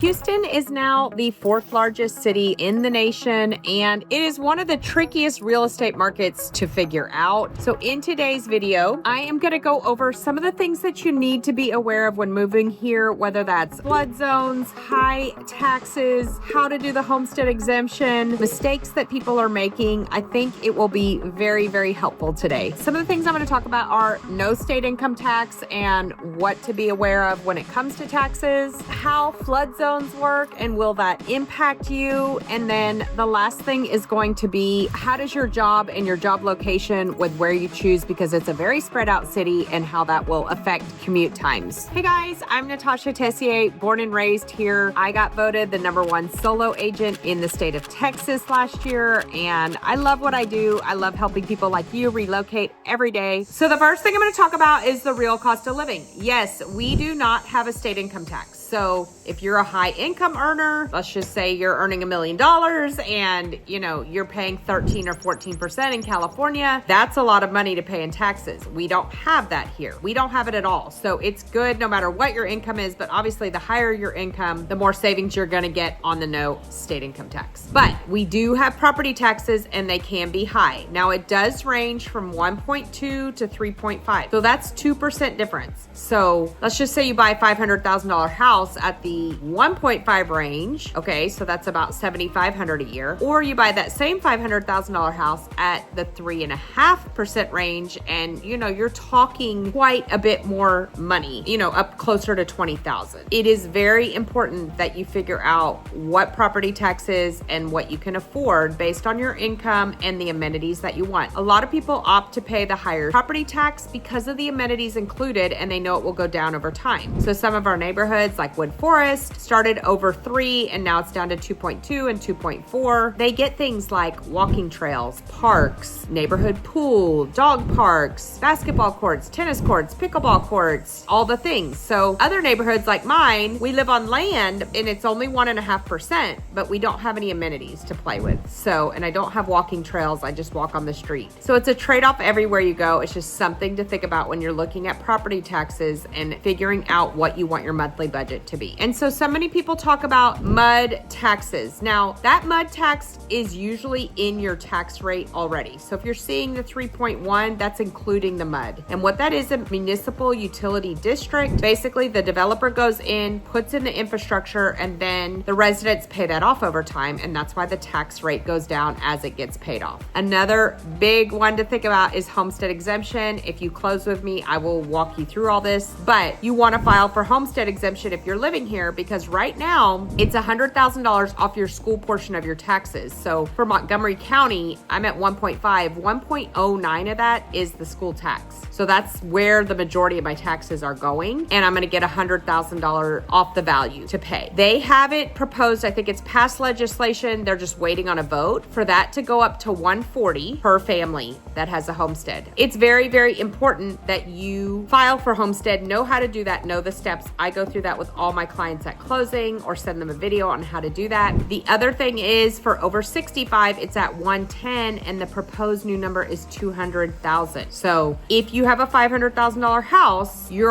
Houston is now the fourth largest city in the nation, and it is one of the trickiest real estate markets to figure out. So in today's video, I am going to go over some of the things that you need to be aware of when moving here, whether that's flood zones, high taxes, how to do the homestead exemption, mistakes that people are making. I think it will be very, very helpful today. Some of the things I'm going to talk about are no state income tax and what to be aware of when it comes to taxes, how flood zones work and will that impact you, and then the last thing is going to be how does your job and your job location with where you choose, because it's a very spread out city, and how that will affect commute times. Hey guys, I'm Natasha Tessier, born and raised here. I got voted the #1 solo agent in the state of Texas last year, and I love what I do. I love helping people like you relocate every day. So the first thing I'm going to talk about is the real cost of living. Yes, we do not have a state income tax. So if you're a high income earner, let's just say you're earning $1 million and you're paying 13 or 14% in California, that's a lot of money to pay in taxes. We don't have that here. We don't have it at all. So it's good no matter what your income is, but obviously the higher your income, the more savings you're going to get on the no state income tax. But we do have property taxes and they can be high. Now it does range from 1.2 to 3.5. So that's 2% difference. So let's just say you buy a $500,000 house at the 1.5 range. Okay, so that's about $7,500 a year. Or you buy that same $500,000 house at the 3.5% range, and you're talking quite a bit more money, up closer to $20,000. It is very important that you figure out what property tax is and what you can afford based on your income and the amenities that you want. A lot of people opt to pay the higher property tax because of the amenities included, and they know it will go down over time. So some of our neighborhoods like Wood Forest started over 3 and now it's down to 2.2 and 2.4. They get things like walking trails, parks, neighborhood pool, dog parks, basketball courts, tennis courts, pickleball courts, all the things. So other neighborhoods like mine, we live on land and it's only 1.5%, but we don't have any amenities to play with. So, and I don't have walking trails. I just walk on the street. So it's a trade-off everywhere you go. It's just something to think about when you're looking at property taxes and figuring out what you want your monthly budget to be. And so many people talk about MUD taxes. Now that MUD tax is usually in your tax rate already. So if you're seeing the 3.1, that's including the MUD. And what that is, a municipal utility district. Basically the developer goes in, puts in the infrastructure, and then the residents pay that off over time. And that's why the tax rate goes down as it gets paid off. Another big one to think about is homestead exemption. If you close with me, I will walk you through all this, but you want to file for homestead exemption if you're living here, because right now it's $100,000 off your school portion of your taxes. So for Montgomery County, I'm at 1.5. 1.09 of that is the school tax. So that's where the majority of my taxes are going. And I'm going to get $100,000 off the value to pay. They have it proposed. I think it's passed legislation. They're just waiting on a vote for that to go up to $140 per family that has a homestead. It's very, very important that you file for homestead, know how to do that, know the steps. I go through that with all my clients at closing or send them a video on how to do that. The other thing is for over 65, it's at 110 and the proposed new number is 200,000. So if you have a $500,000 house, you're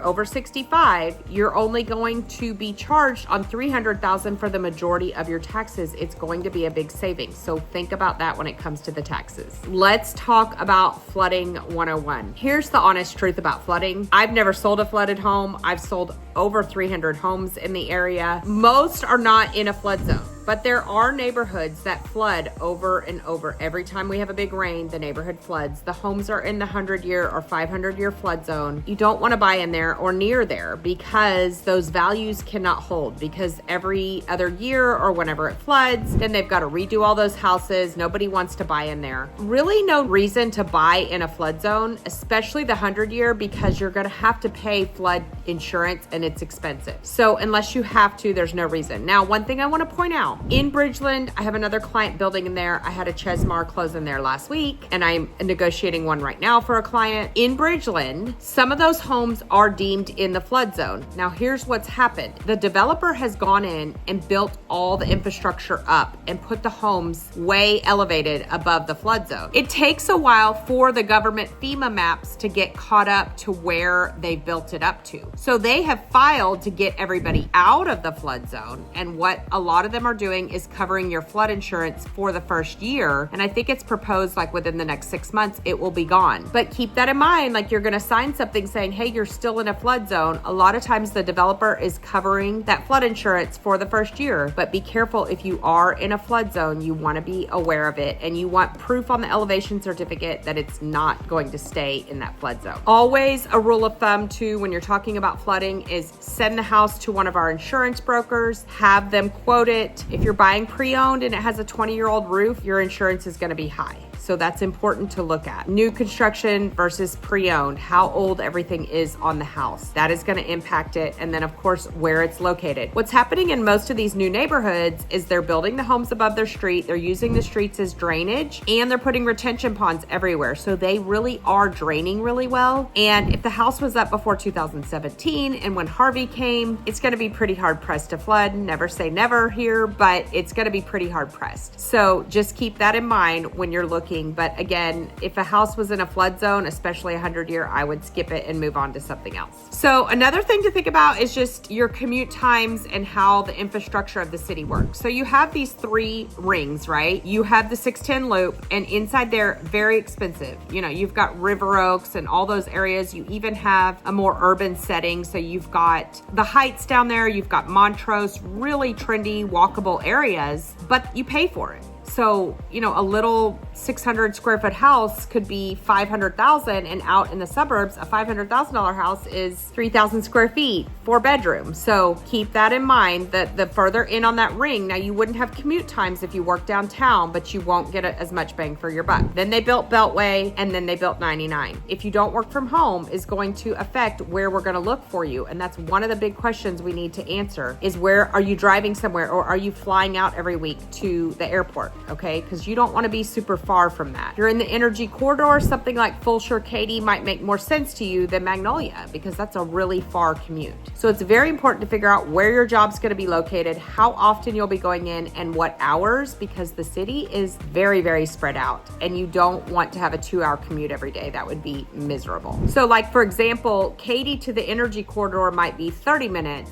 over 65, you're only going to be charged on 300,000 for the majority of your taxes. It's going to be a big savings. So think about that when it comes to the taxes. Let's talk about flooding 101. Here's the honest truth about flooding. I've never sold a flooded home. I've sold over 300 homes in the area. Most are not in a flood zone, but there are neighborhoods that flood over and over. Every time we have a big rain, the neighborhood floods. The homes are in the 100-year or 500-year flood zone. You don't want to buy in there or near there because those values cannot hold, because every other year or whenever it floods, then they've got to redo all those houses. Nobody wants to buy in there. Really no reason to buy in a flood zone, especially the 100-year, because you're going to have to pay flood insurance and it's expensive. So unless you have to, there's no reason. Now, one thing I want to point out, Now, in Bridgeland, I have another client building in there. I had a Chesmar close in there last week, and I'm negotiating one right now for a client. In Bridgeland, some of those homes are deemed in the flood zone. Now, here's what's happened. The developer has gone in and built all the infrastructure up and put the homes way elevated above the flood zone. It takes a while for the government FEMA maps to get caught up to where they built it up to. So they have filed to get everybody out of the flood zone. And what a lot of them are doing is covering your flood insurance for the first year. And I think it's proposed like within the next 6 months, it will be gone. But keep that in mind, like you're going to sign something saying, hey, you're still in a flood zone. A lot of times the developer is covering that flood insurance for the first year. But be careful, if you are in a flood zone, you want to be aware of it. And you want proof on the elevation certificate that it's not going to stay in that flood zone. Always a rule of thumb too, when you're talking about flooding, is send the house to one of our insurance brokers, have them quote it. If you're buying pre-owned and it has a 20-year-old roof, your insurance is going to be high. So that's important to look at. New construction versus pre-owned, how old everything is on the house. That is going to impact it. And then of course, where it's located. What's happening in most of these new neighborhoods is they're building the homes above their street. They're using the streets as drainage, and they're putting retention ponds everywhere. So they really are draining really well. And if the house was up before 2017 and when Harvey came, it's going to be pretty hard pressed to flood. Never say never here, but it's going to be pretty hard pressed. So just keep that in mind when you're looking. But again, if a house was in a flood zone, especially 100-year, I would skip it and move on to something else. So another thing to think about is just your commute times and how the infrastructure of the city works. So you have these 3 rings, right? You have the 610 loop, and inside there, very expensive. You know, you've got River Oaks and all those areas. You even have a more urban setting. So you've got the Heights down there. You've got Montrose, really trendy, walkable areas, but you pay for it. So, you know, a little 600 square foot house could be 500,000, and out in the suburbs, a $500,000 house is 3,000 square feet, 4 bedrooms. So keep that in mind, that the further in on that ring, now you wouldn't have commute times if you work downtown, but you won't get as much bang for your buck. Then they built Beltway, and then they built 99. If you don't work from home, is going to affect where we're going to look for you. And that's one of the big questions we need to answer, is where are you driving somewhere, or are you flying out every week to the airport? Okay, because you don't want to be super far from that. If you're in the energy corridor, something like Fulshire, Katy might make more sense to you than Magnolia, because that's a really far commute. So it's very important to figure out where your job's going to be located, how often you'll be going in, and what hours, because the city is very, very spread out, and you don't want to have a 2-hour commute every day. That would be miserable. So like, for example, Katy to the energy corridor might be 30 minutes,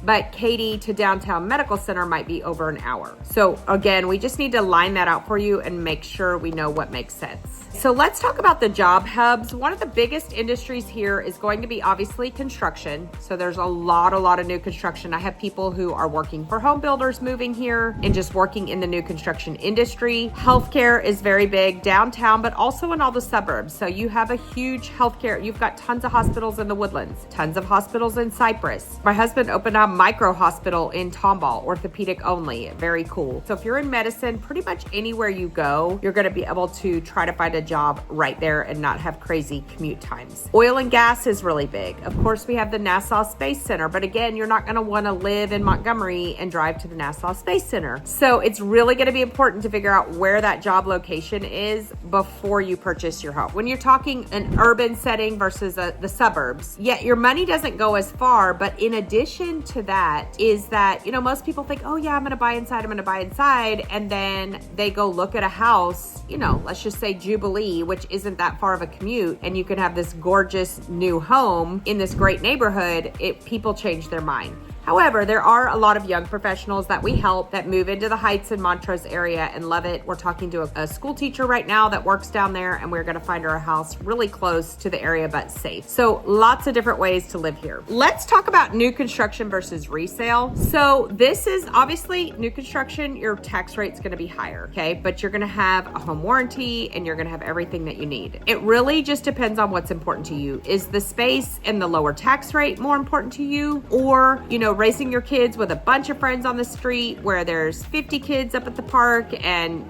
but Katy to downtown medical center might be over an hour. So again, we just need to line that out for you and make sure we know what makes sense. So let's talk about the job hubs. One of the biggest industries here is going to be obviously construction. So there's a lot of new construction. I have people who are working for home builders moving here and just working in the new construction industry. Healthcare is very big downtown, but also in all the suburbs. So you have a huge healthcare. You've got tons of hospitals in the Woodlands, tons of hospitals in Cypress. My husband opened a micro hospital in Tomball, orthopedic only. Very cool. So if you're in medicine, pretty much anywhere you go, you're going to be able to try to find a job right there and not have crazy commute times. Oil and gas is really big. Of course, we have the Nassau Space Center, but again, you're not going to want to live in Montgomery and drive to the Nassau Space Center. So it's really going to be important to figure out where that job location is before you purchase your home. When you're talking an urban setting versus the suburbs, yeah, your money doesn't go as far, but in addition to that is that, you know, most people think, oh yeah, I'm going to buy inside. And then they go look at a house, you know, let's just say Jubilee, which isn't that far of a commute, and you can have this gorgeous new home in this great neighborhood. People change their mind. However, there are a lot of young professionals that we help that move into the Heights and Montrose area and love it. We're talking to a school teacher right now that works down there, and we're going to find her a house really close to the area but safe. So lots of different ways to live here. Let's talk about new construction versus resale. So this is obviously new construction. Your tax rate's going to be higher, okay? But you're going to have a home warranty and you're going to have everything that you need. It really just depends on what's important to you. Is the space and the lower tax rate more important to you, or, you know, raising your kids with a bunch of friends on the street where there's 50 kids up at the park and,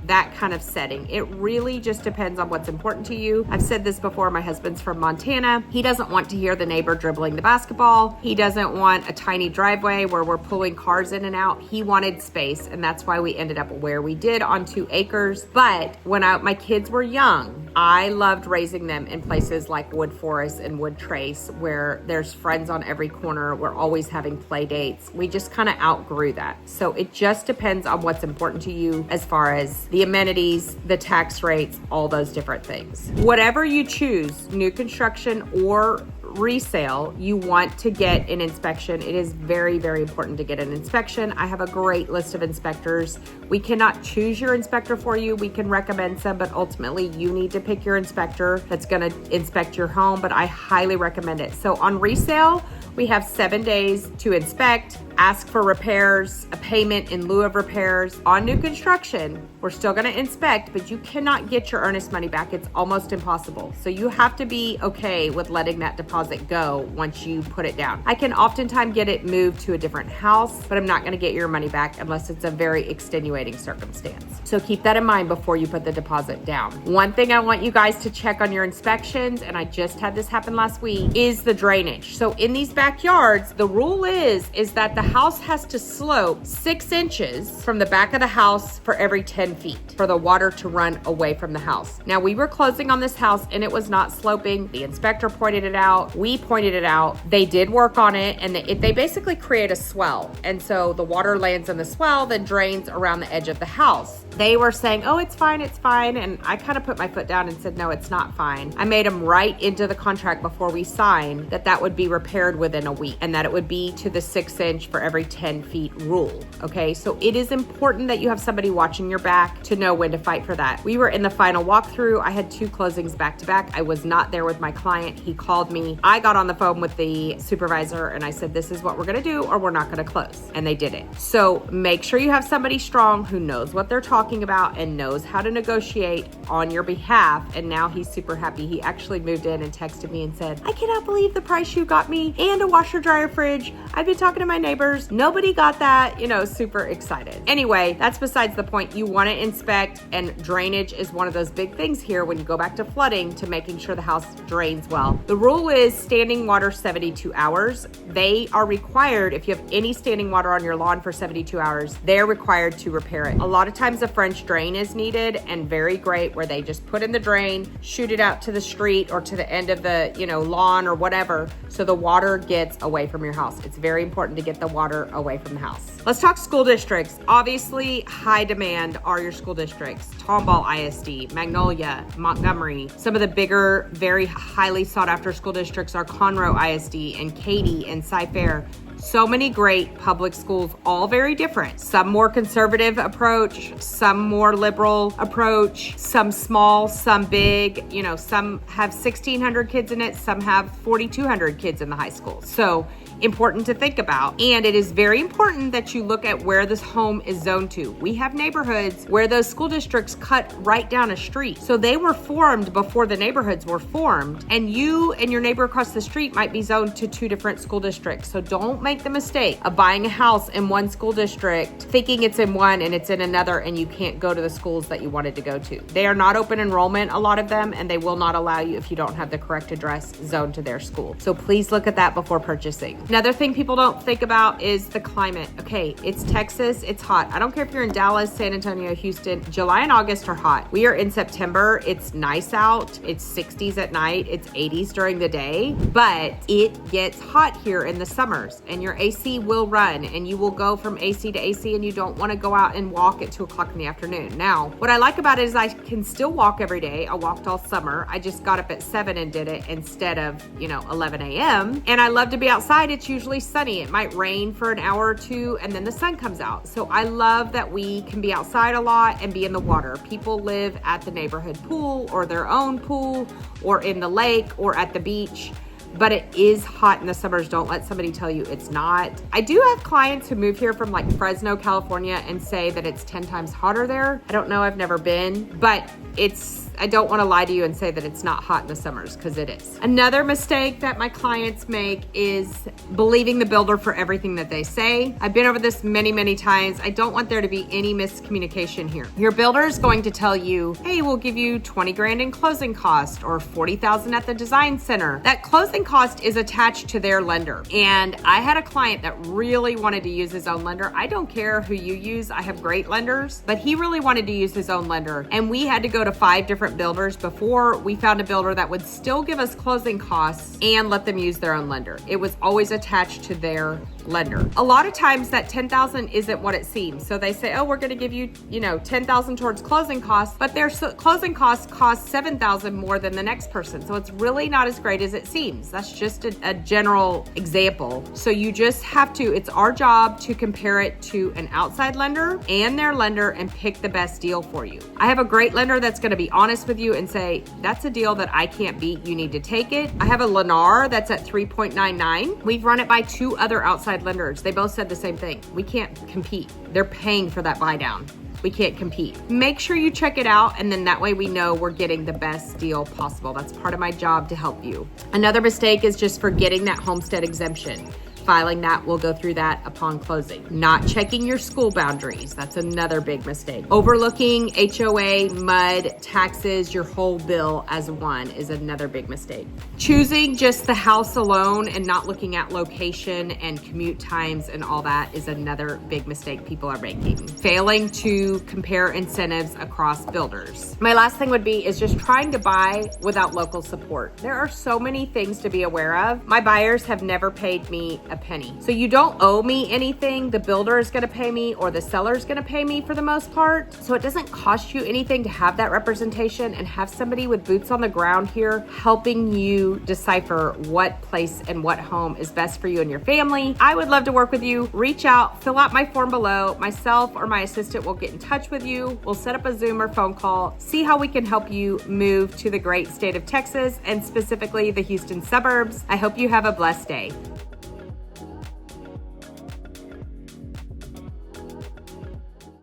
that kind of setting. It really just depends on what's important to you. I've said this before, my husband's from Montana. He doesn't want to hear the neighbor dribbling the basketball. He doesn't want a tiny driveway where we're pulling cars in and out. He wanted space, and that's why we ended up where we did on 2 acres. But when my kids were young, I loved raising them in places like Wood Forest and Wood Trace where there's friends on every corner. We're always having play dates. We just kind of outgrew that. So it just depends on what's important to you as far as the amenities, the tax rates, all those different things. Whatever you choose, new construction or resale, you want to get an inspection. It is very, very important to get an inspection. I have a great list of inspectors. We cannot choose your inspector for you. We can recommend some, but ultimately you need to pick your inspector that's going to inspect your home, but I highly recommend it. So on resale, we have 7 days to inspect, ask for repairs, a payment in lieu of repairs. On new construction, we're still going to inspect, but you cannot get your earnest money back. It's almost impossible. So you have to be okay with letting that deposit go once you put it down. I can oftentimes get it moved to a different house, but I'm not going to get your money back unless it's a very extenuating circumstance. So keep that in mind before you put the deposit down. One thing I want you guys to check on your inspections, and I just had this happen last week, is the drainage. So in these backyards, the rule is that the house has to slope 6 inches from the back of the house for every 10 feet for the water to run away from the house. Now, we were closing on this house and it was not sloping. The inspector pointed it out. We pointed it out. They did work on it, and they basically create a swell. And so the water lands in the swell, then drains around the edge of the house. They were saying, oh, it's fine, it's fine. And I kind of put my foot down and said, no, it's not fine. I made them write into the contract before we signed that would be repaired within a week and that it would be to the 6 inch for every 10 feet rule. Okay, so it is important that you have somebody watching your back to know when to fight for that. We were in the final walkthrough. I had 2 closings back to back. I was not there with my client. He called me. I got on the phone with the supervisor and I said, this is what we're going to do or we're not going to close. And they did it. So make sure you have somebody strong who knows what they're talking about and knows how to negotiate on your behalf. And now he's super happy. He actually moved in and texted me and said, I cannot believe the price you got me and a washer, dryer, fridge. I've been talking to my neighbors. Nobody got that, super excited. Anyway, that's besides the point. You want to inspect, and drainage is one of those big things here when you go back to flooding, to making sure the house drains well. The rule is standing water 72 hours. They are required, if you have any standing water on your lawn for 72 hours, they're required to repair it. A lot of times a French drain is needed, and very great, where they just put in the drain, shoot it out to the street or to the end of the, lawn or whatever, so the water gets away from your house. It's very important to get the water away from the house. Let's talk school districts. Obviously, high demand are your school districts. Tomball ISD, Magnolia, Montgomery. Some of the bigger, very highly sought after school districts are Conroe ISD and Katy and Cypress. So many great public schools, all very different. Some more conservative approach, some more liberal approach, some small, some big. Some have 1,600 kids in it, some have 4,200 kids in the high school. So important to think about. And it is very important that you look at where this home is zoned to. We have neighborhoods where those school districts cut right down a street. So they were formed before the neighborhoods were formed. And you and your neighbor across the street might be zoned to 2 different school districts. So don't make the mistake of buying a house in one school district, thinking it's in one and it's in another, and you can't go to the schools that you wanted to go to. They are not open enrollment, a lot of them, and they will not allow you if you don't have the correct address zoned to their school. So please look at that before purchasing. Another thing people don't think about is the climate. Okay, it's Texas, it's hot. I don't care if you're in Dallas, San Antonio, Houston. July and August are hot. We are in September. It's nice out. It's 60s at night. It's 80s during the day, but it gets hot here in the summers, and your AC will run, and you will go from AC to AC, and you don't want to go out and walk at 2 o'clock in the afternoon. Now, what I like about it is I can still walk every day. I walked all summer. I just got up at 7 and did it instead of, 11 a.m. And I love to be outside. It's usually sunny. It might rain for an hour or 2, and then the sun comes out. So I love that we can be outside a lot and be in the water. People live at the neighborhood pool or their own pool or in the lake or at the beach. But it is hot in the summers. Don't let somebody tell you it's not. I do have clients who move here from like Fresno, California, and say that it's 10 times hotter there. I don't know, I've never been, but it's I don't want to lie to you and say that it's not hot in the summers, because it is. Another mistake that my clients make is believing the builder for everything that they say. I've been over this many, many times. I don't want there to be any miscommunication here. Your builder is going to tell you, hey, we'll give you 20 grand in closing cost or 40,000 at the design center. That closing cost is attached to their lender. And I had a client that really wanted to use his own lender. I don't care who you use. I have great lenders, but he really wanted to use his own lender. And we had to go to 5 different builders before we found a builder that would still give us closing costs and let them use their own lender. It was always attached to their lender. A lot of times that 10,000 isn't what it seems. So they say, oh, we're going to give you, 10,000 towards closing costs, but their closing costs cost 7,000 more than the next person. So it's really not as great as it seems. That's just a general example. So you just have to, it's our job to compare it to an outside lender and their lender and pick the best deal for you. I have a great lender that's going to be honest with you and say, that's a deal that I can't beat. You need to take it. I have a Lennar that's at 3.99. We've run it by 2 other outside lenders. They both said the same thing. We can't compete. They're paying for that buy down. We can't compete. Make sure you check it out, and then that way we know we're getting the best deal possible. That's part of my job to help you. Another mistake is just forgetting that homestead exemption. Filing that, we'll go through that upon closing. Not checking your school boundaries. That's another big mistake. Overlooking HOA, MUD, taxes, your whole bill as one is another big mistake. Choosing just the house alone and not looking at location and commute times and all that is another big mistake people are making. Failing to compare incentives across builders. My last thing would be is just trying to buy without local support. There are so many things to be aware of. My buyers have never paid me a penny. So you don't owe me anything. The builder is going to pay me or the seller is going to pay me for the most part. So it doesn't cost you anything to have that representation and have somebody with boots on the ground here helping you decipher what place and what home is best for you and your family. I would love to work with you. Reach out, fill out my form below. Myself or my assistant will get in touch with you. We'll set up a Zoom or phone call, see how we can help you move to the great state of Texas and specifically the Houston suburbs. I hope you have a blessed day.